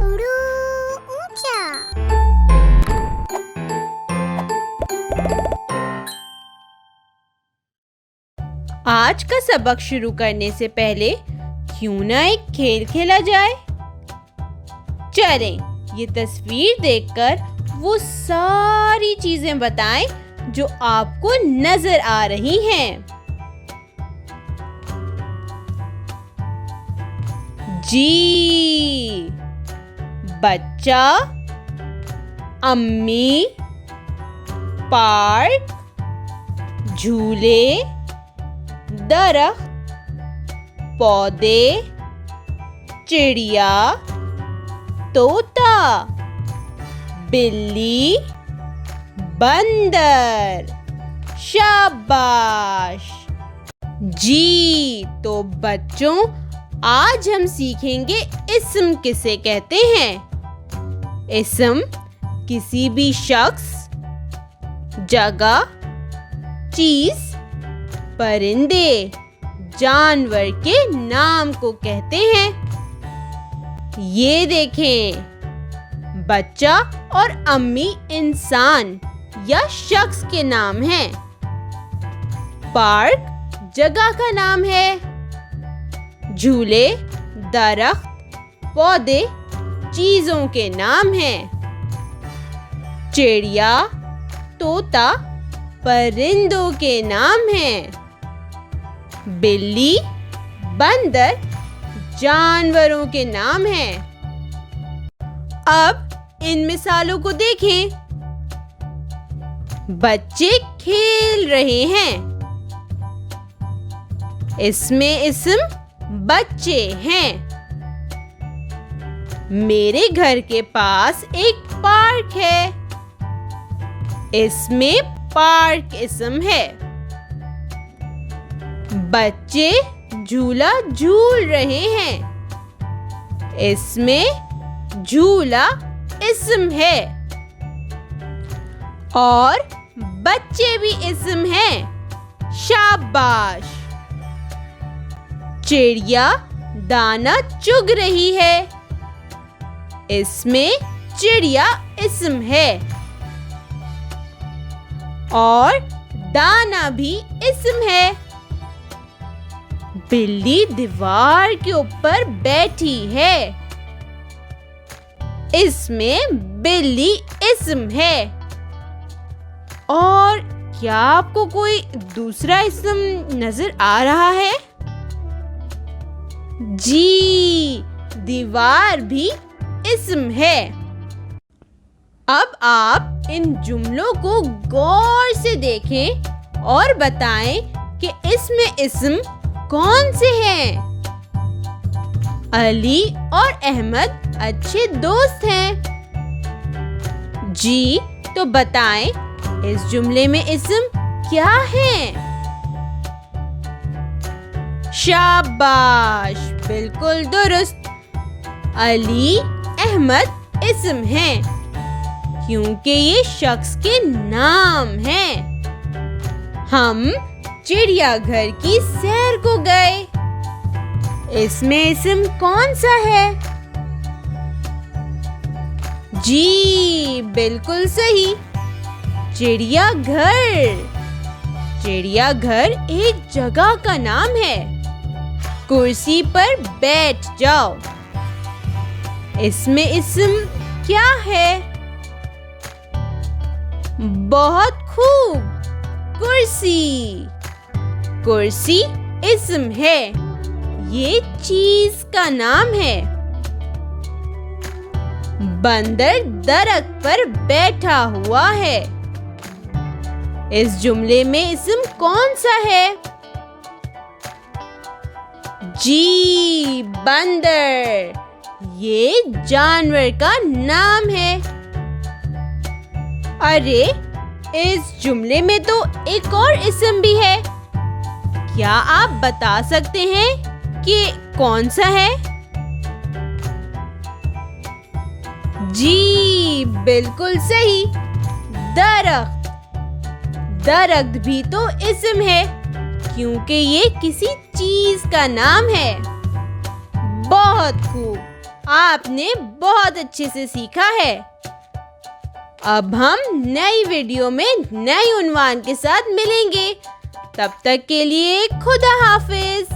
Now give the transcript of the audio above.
उड़ू ऊंचा। आज का सबक शुरू करने से पहले क्यों ना एक खेल खेला जाए। चलें, ये तस्वीर देखकर वो सारी चीजें बताएं जो आपको नजर आ रही हैं। जी, बच्चा, अम्मी, पार्क, झूले, दरख्त, पौधे, चिड़िया, तोता, बिल्ली, बंदर। शाबाश। जी, तो बच्चों, आज हम सीखेंगे इस्म किसे कहते हैं। इस्म किसी भी शख्स, जगह, चीज, परिंदे, जानवर के नाम को कहते हैं। ये देखें, बच्चा और अम्मी इंसान या शख्स के नाम हैं। पार्क जगह का नाम है। झूले, दरख्त, पौधे चीजों के नाम हैं। चिड़िया, तोता परिंदों के नाम हैं। बिल्ली, बंदर जानवरों के नाम हैं। अब इन मिसालों को देखें। बच्चे खेल रहे हैं। इसमें इस्म बच्चे हैं। मेरे घर के पास एक पार्क है। इसमें पार्क इस्म है। बच्चे झूला झूल रहे हैं। इसमें झूला इस्म है। और बच्चे भी इस्म हैं। शाबाश। चिड़िया दाना चुग रही है। इसमें चिड़िया इस्म है। और दाना भी इस्म है। बिल्ली दीवार के ऊपर बैठी है। इसमें बिल्ली इस्म है। और क्या आपको कोई दूसरा इस्म नजर आ रहा है? जी, दीवार भी इस्म है। अब आप इन जुमलों को गौर से देखें और बताएं कि इसमें इस्म कौन से हैं। अली और अहमद अच्छे दोस्त हैं। जी, तो बताएं इस जुमले में इस्म क्या है? शाबाश, बिल्कुल दुरुस्त। अली, अहमद इस्म हैं क्योंकि ये शख्स के नाम हैं। हम चिड़ियाघर की सैर को गए। इसमें इस्म कौन सा है? जी, बिल्कुल सही, चिड़ियाघर। चिड़ियाघर एक जगह का नाम है। कुर्सी पर बैठ जाओ। इसमें इस्म क्या है? बहुत खूब, कुर्सी। कुर्सी इस्म है। ये चीज का नाम है। बंदर दरख्त पर बैठा हुआ है। इस जुमले में इस्म कौन सा है? जी, बंदर। ये जानवर का नाम है। अरे, इस जुमले में तो एक और इस्म भी है। क्या आप बता सकते हैं कि कौन सा है? जी, बिल्कुल सही, दरख्त। दरख्त भी तो इस्म है क्योंकि ये किसी चीज का नाम है। बहुत खूब। आपने बहुत अच्छे से सीखा है। अब हम नई वीडियो में नए उन्वान के साथ मिलेंगे। तब तक के लिए खुदा हाफिज।